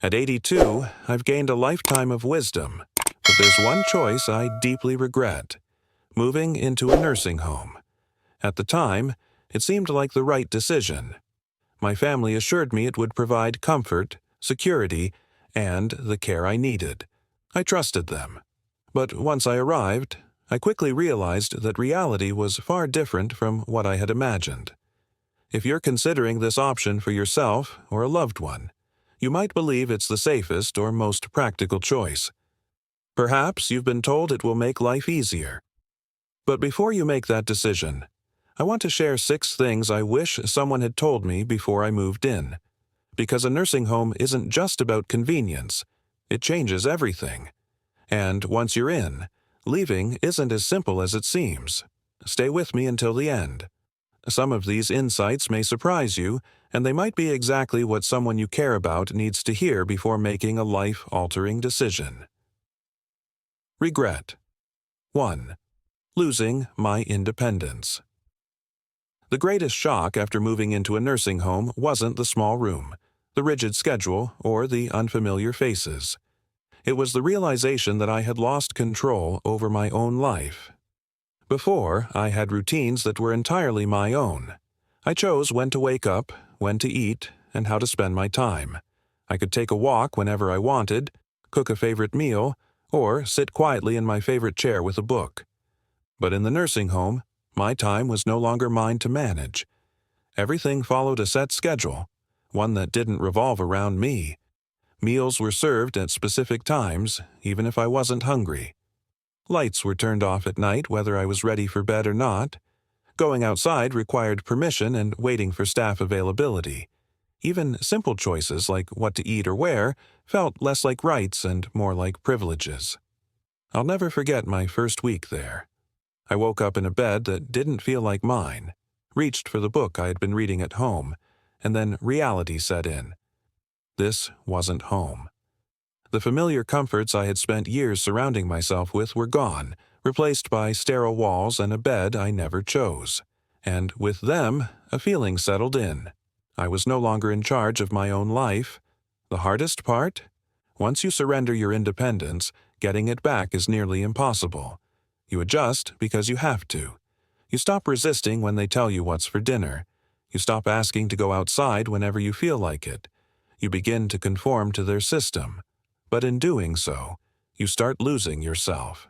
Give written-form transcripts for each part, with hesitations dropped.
At 82, I've gained a lifetime of wisdom, but there's one choice I deeply regret: moving into a nursing home. At the time, it seemed like the right decision. My family assured me it would provide comfort, security, and the care I needed. I trusted them. But once I arrived, I quickly realized that reality was far different from what I had imagined. If you're considering this option for yourself or a loved one, you might believe it's the safest or most practical choice. Perhaps you've been told it will make life easier. But before you make that decision, I want to share 6 things I wish someone had told me before I moved in. Because a nursing home isn't just about convenience, it changes everything. And once you're in, leaving isn't as simple as it seems. Stay with me until the end. Some of these insights may surprise you, and they might be exactly what someone you care about needs to hear before making a life-altering decision. Regret. 1. Losing my independence. The greatest shock after moving into a nursing home wasn't the small room, the rigid schedule, or the unfamiliar faces. It was the realization that I had lost control over my own life. Before, I had routines that were entirely my own. I chose when to wake up, when to eat, and how to spend my time. I could take a walk whenever I wanted, cook a favorite meal, or sit quietly in my favorite chair with a book. But in the nursing home, my time was no longer mine to manage. Everything followed a set schedule, one that didn't revolve around me. Meals were served at specific times, even if I wasn't hungry. Lights were turned off at night whether I was ready for bed or not. Going outside required permission and waiting for staff availability. Even simple choices like what to eat or wear felt less like rights and more like privileges. I'll never forget my first week there. I woke up in a bed that didn't feel like mine, reached for the book I had been reading at home, and then reality set in. This wasn't home. The familiar comforts I had spent years surrounding myself with were gone, replaced by sterile walls and a bed I never chose. And with them, a feeling settled in. I was no longer in charge of my own life. The hardest part? Once you surrender your independence, getting it back is nearly impossible. You adjust because you have to. You stop resisting when they tell you what's for dinner. You stop asking to go outside whenever you feel like it. You begin to conform to their system. But in doing so, you start losing yourself.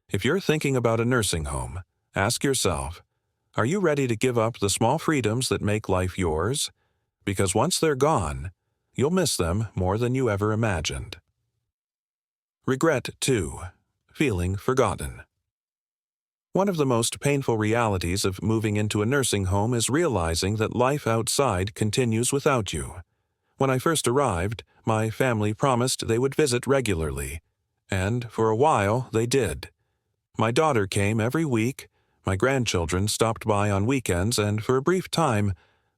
If you're thinking about a nursing home, ask yourself, are you ready to give up the small freedoms that make life yours? Because once they're gone, you'll miss them more than you ever imagined. Regret 2. Feeling forgotten. One of the most painful realities of moving into a nursing home is realizing that life outside continues without you. When I first arrived, my family promised they would visit regularly, and for a while they did. My daughter came every week, my grandchildren stopped by on weekends, and for a brief time,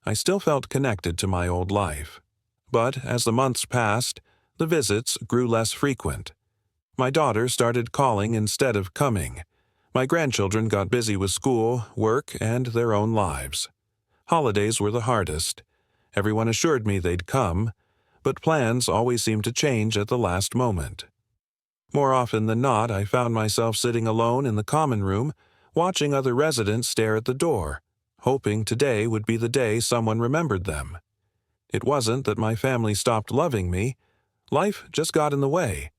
I still felt connected to my old life. But as the months passed, the visits grew less frequent. My daughter started calling instead of coming. My grandchildren got busy with school, work, and their own lives. Holidays were the hardest. Everyone assured me they'd come, but plans always seemed to change at the last moment. More often than not, I found myself sitting alone in the common room, watching other residents stare at the door, hoping today would be the day someone remembered them. It wasn't that my family stopped loving me. Life just got in the way.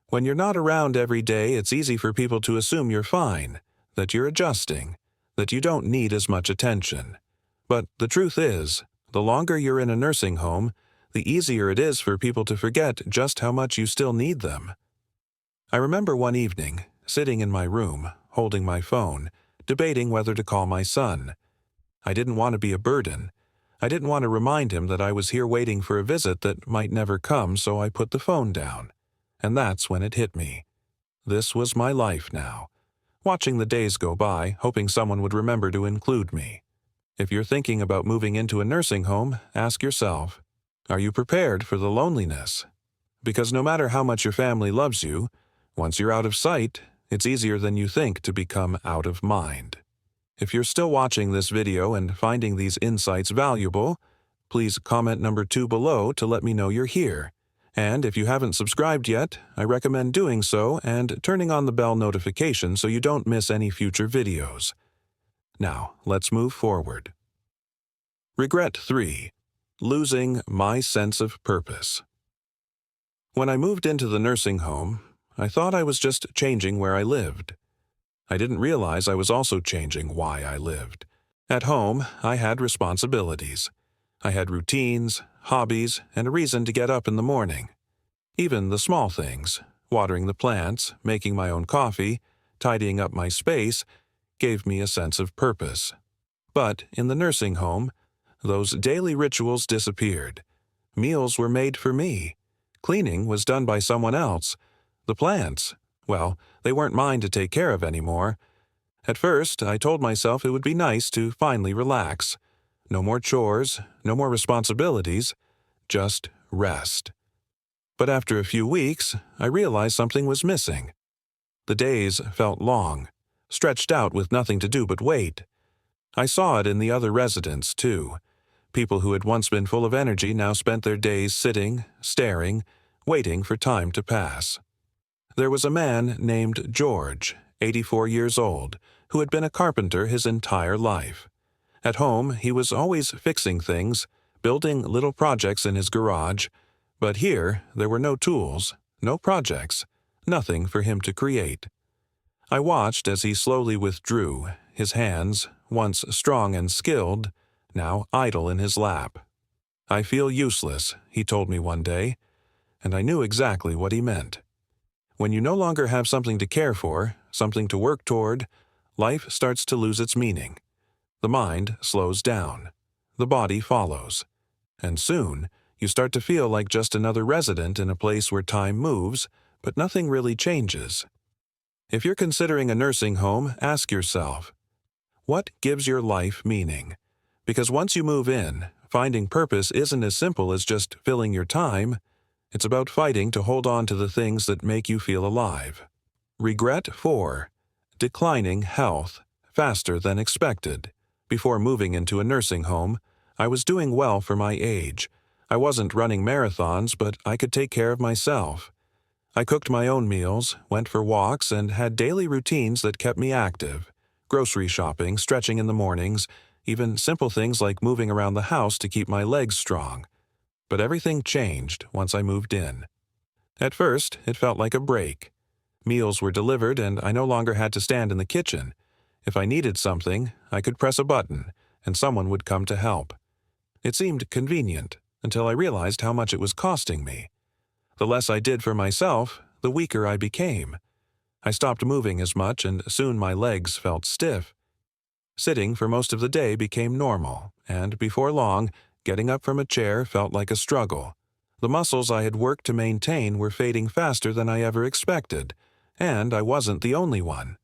When you're not around every day, it's easy for people to assume you're fine, that you're adjusting, that you don't need as much attention. But the truth is, the longer you're in a nursing home, the easier it is for people to forget just how much you still need them. I remember one evening, sitting in my room, holding my phone, debating whether to call my son. I didn't want to be a burden. I didn't want to remind him that I was here waiting for a visit that might never come, so I put the phone down. And that's when it hit me. This was my life now. Watching the days go by, hoping someone would remember to include me. If you're thinking about moving into a nursing home, ask yourself, are you prepared for the loneliness? Because no matter how much your family loves you, once you're out of sight, it's easier than you think to become out of mind. If you're still watching this video and finding these insights valuable, please comment number 2 below to let me know you're here. And if you haven't subscribed yet, I recommend doing so and turning on the bell notification so you don't miss any future videos. Now, let's move forward. Regret 3. Losing my sense of purpose. When I moved into the nursing home, I thought I was just changing where I lived. I didn't realize I was also changing why I lived. At home, I had responsibilities. I had routines, hobbies, and a reason to get up in the morning. Even the small things, watering the plants, making my own coffee, tidying up my space, gave me a sense of purpose. But in the nursing home, those daily rituals disappeared. Meals were made for me. Cleaning was done by someone else. The plants, well, they weren't mine to take care of anymore. At first, I told myself it would be nice to finally relax. No more chores, no more responsibilities, just rest. But after a few weeks, I realized something was missing. The days felt long, stretched out with nothing to do but wait. I saw it in the other residents, too. People who had once been full of energy now spent their days sitting, staring, waiting for time to pass. There was a man named George, 84 years old, who had been a carpenter his entire life. At home, he was always fixing things, building little projects in his garage, but here there were no tools, no projects, nothing for him to create. I watched as he slowly withdrew, his hands, once strong and skilled, now idle in his lap. "I feel useless," he told me one day, and I knew exactly what he meant. When you no longer have something to care for, something to work toward, life starts to lose its meaning. The mind slows down. The body follows. And soon, you start to feel like just another resident in a place where time moves, but nothing really changes. If you're considering a nursing home, ask yourself, what gives your life meaning? Because once you move in, finding purpose isn't as simple as just filling your time. It's about fighting to hold on to the things that make you feel alive. Regret 4. Declining health, faster than expected. Before moving into a nursing home, I was doing well for my age. I wasn't running marathons, but I could take care of myself. I cooked my own meals, went for walks, and had daily routines that kept me active. Grocery shopping, stretching in the mornings, even simple things like moving around the house to keep my legs strong. But everything changed once I moved in. At first, it felt like a break. Meals were delivered, and I no longer had to stand in the kitchen. If I needed something, I could press a button, and someone would come to help. It seemed convenient, until I realized how much it was costing me. The less I did for myself, the weaker I became. I stopped moving as much, and soon my legs felt stiff. Sitting for most of the day became normal, and before long, getting up from a chair felt like a struggle. The muscles I had worked to maintain were fading faster than I ever expected, and I wasn't the only one.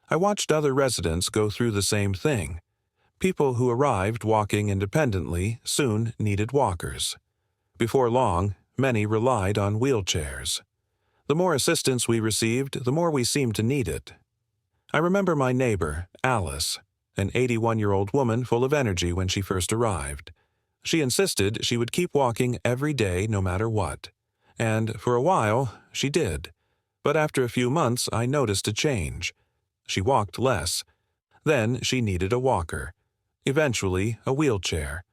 I watched other residents go through the same thing. People who arrived walking independently soon needed walkers. Before long, many relied on wheelchairs. The more assistance we received, the more we seemed to need it. I remember my neighbor, Alice, an 81-year-old woman full of energy when she first arrived. She insisted she would keep walking every day no matter what. And for a while, she did. But after a few months, I noticed a change. She walked less. Then she needed a walker. Eventually, a wheelchair.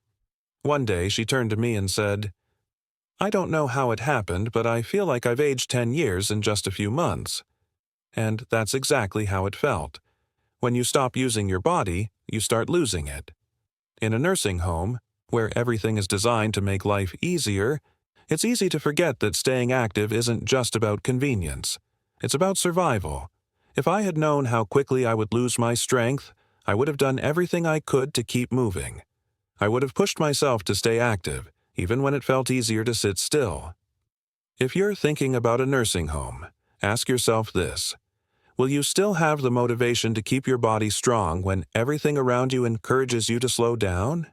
One day, she turned to me and said, "I don't know how it happened, but I feel like I've aged 10 years in just a few months." And that's exactly how it felt. When you stop using your body, you start losing it. In a nursing home, where everything is designed to make life easier, it's easy to forget that staying active isn't just about convenience. It's about survival. If I had known how quickly I would lose my strength, I would have done everything I could to keep moving. I would have pushed myself to stay active, even when it felt easier to sit still. If you're thinking about a nursing home, ask yourself this: will you still have the motivation to keep your body strong when everything around you encourages you to slow down?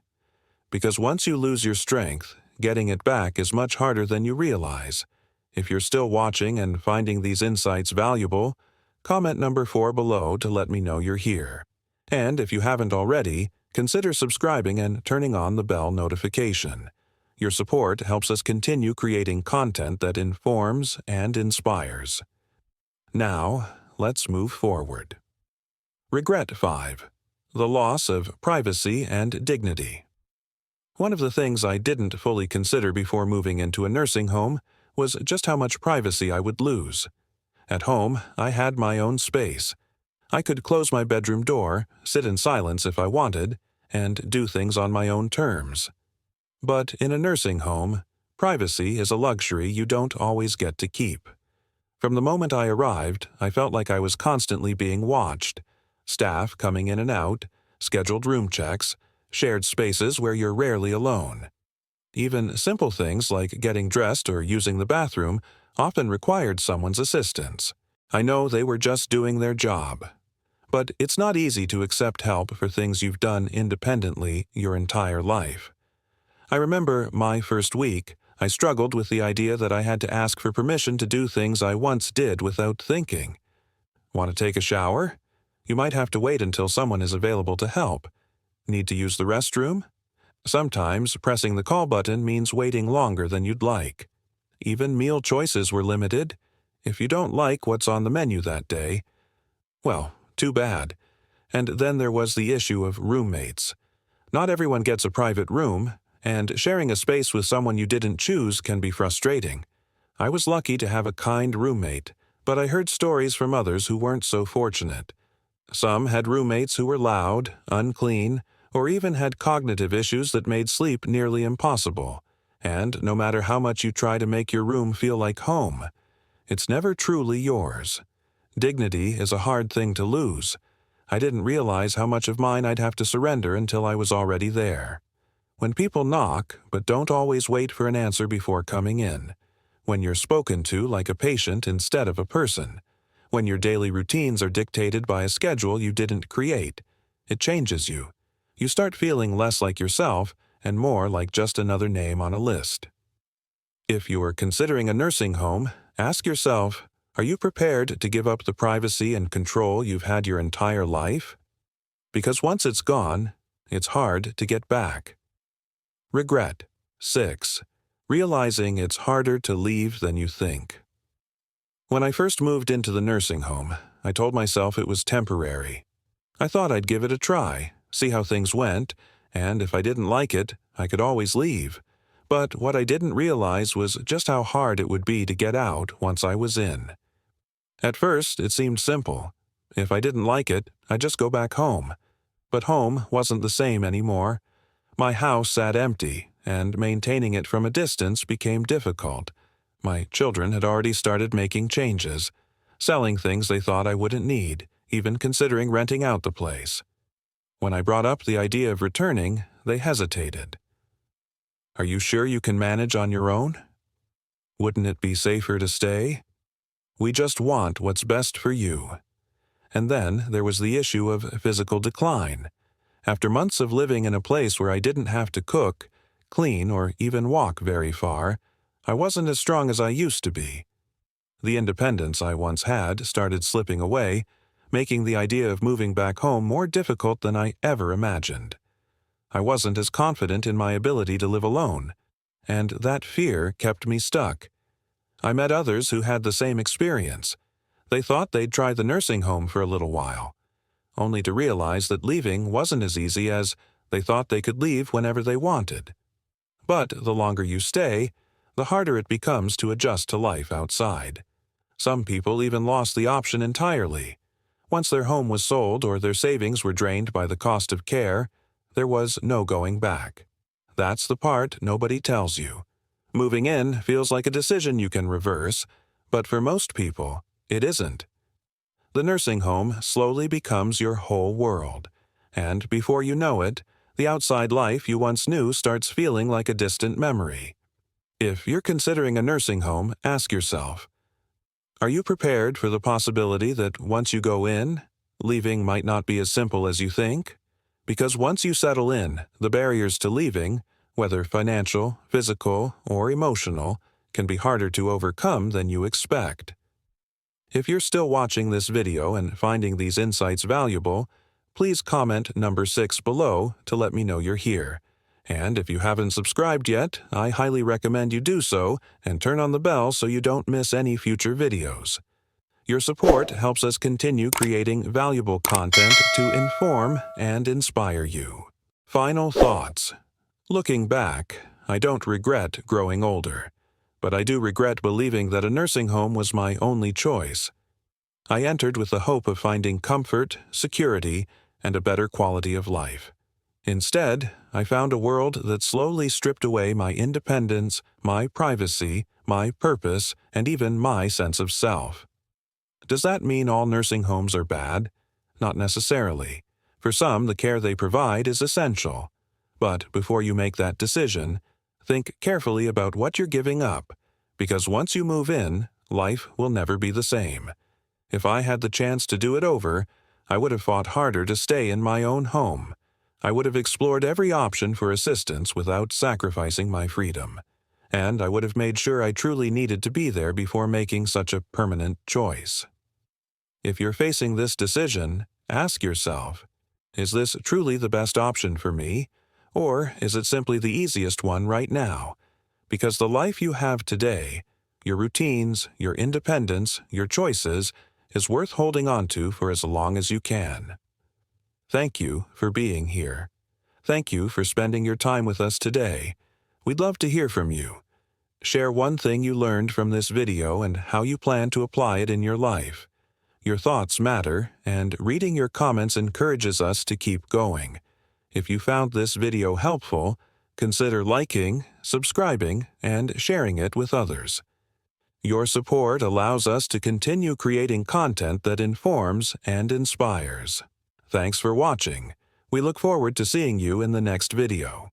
Because once you lose your strength, getting it back is much harder than you realize. If you're still watching and finding these insights valuable, comment number 4 below to let me know you're here. And if you haven't already, consider subscribing and turning on the bell notification. Your support helps us continue creating content that informs and inspires. Now, let's move forward. Regret 5. The loss of privacy and dignity. One of the things I didn't fully consider before moving into a nursing home was just how much privacy I would lose. At home, I had my own space. I could close my bedroom door, sit in silence if I wanted, and do things on my own terms. But in a nursing home, privacy is a luxury you don't always get to keep. From the moment I arrived, I felt like I was constantly being watched. Staff coming in and out, scheduled room checks, shared spaces where you're rarely alone. Even simple things like getting dressed or using the bathroom often required someone's assistance. I know they were just doing their job. But it's not easy to accept help for things you've done independently your entire life. I remember my first week, I struggled with the idea that I had to ask for permission to do things I once did without thinking. Want to take a shower? You might have to wait until someone is available to help. Need to use the restroom? Sometimes pressing the call button means waiting longer than you'd like. Even meal choices were limited. If you don't like what's on the menu that day, well, too bad. And then there was the issue of roommates. Not everyone gets a private room, and sharing a space with someone you didn't choose can be frustrating. I was lucky to have a kind roommate, but I heard stories from others who weren't so fortunate. Some had roommates who were loud, unclean, or even had cognitive issues that made sleep nearly impossible. And no matter how much you try to make your room feel like home, it's never truly yours. Dignity is a hard thing to lose. I didn't realize how much of mine I'd have to surrender until I was already there. When people knock, but don't always wait for an answer before coming in. When you're spoken to like a patient instead of a person. When your daily routines are dictated by a schedule you didn't create. It changes you. You start feeling less like yourself and more like just another name on a list. If you are considering a nursing home, ask yourself, are you prepared to give up the privacy and control you've had your entire life? Because once it's gone, it's hard to get back. Regret 6. Realizing it's harder to leave than you think. When I first moved into the nursing home, I told myself it was temporary. I thought I'd give it a try, see how things went, and if I didn't like it, I could always leave. But what I didn't realize was just how hard it would be to get out once I was in. At first, it seemed simple. If I didn't like it, I'd just go back home. But home wasn't the same anymore. My house sat empty, and maintaining it from a distance became difficult. My children had already started making changes, selling things they thought I wouldn't need, even considering renting out the place. When I brought up the idea of returning, they hesitated. Are you sure you can manage on your own? Wouldn't it be safer to stay? We just want what's best for you. And then there was the issue of physical decline. After months of living in a place where I didn't have to cook, clean, or even walk very far, I wasn't as strong as I used to be. The independence I once had started slipping away, making the idea of moving back home more difficult than I ever imagined. I wasn't as confident in my ability to live alone, and that fear kept me stuck. I met others who had the same experience. They thought they'd try the nursing home for a little while, only to realize that leaving wasn't as easy as they thought they could leave whenever they wanted. But the longer you stay, the harder it becomes to adjust to life outside. Some people even lost the option entirely. Once their home was sold or their savings were drained by the cost of care, there was no going back. That's the part nobody tells you. Moving in feels like a decision you can reverse, but for most people, it isn't. The nursing home slowly becomes your whole world, and before you know it, the outside life you once knew starts feeling like a distant memory. If you're considering a nursing home, ask yourself, are you prepared for the possibility that once you go in, leaving might not be as simple as you think? Because once you settle in, the barriers to leaving, whether financial, physical, or emotional, can be harder to overcome than you expect. If you're still watching this video and finding these insights valuable, please comment number 6 below to let me know you're here. And if you haven't subscribed yet, I highly recommend you do so and turn on the bell so you don't miss any future videos. Your support helps us continue creating valuable content to inform and inspire you. Final thoughts. Looking back, I don't regret growing older, but I do regret believing that a nursing home was my only choice. I entered with the hope of finding comfort, security, and a better quality of life. Instead, I found a world that slowly stripped away my independence, my privacy, my purpose, and even my sense of self. Does that mean all nursing homes are bad? Not necessarily. For some, the care they provide is essential. But before you make that decision, think carefully about what you're giving up, because once you move in, life will never be the same. If I had the chance to do it over, I would have fought harder to stay in my own home. I would have explored every option for assistance without sacrificing my freedom. And I would have made sure I truly needed to be there before making such a permanent choice. If you're facing this decision, ask yourself, is this truly the best option for me? Or is it simply the easiest one right now? Because the life you have today, your routines, your independence, your choices, is worth holding on to for as long as you can. Thank you for being here. Thank you for spending your time with us today. We'd love to hear from you. Share one thing you learned from this video and how you plan to apply it in your life. Your thoughts matter, and reading your comments encourages us to keep going. If you found this video helpful, consider liking, subscribing, and sharing it with others. Your support allows us to continue creating content that informs and inspires. Thanks for watching. We look forward to seeing you in the next video.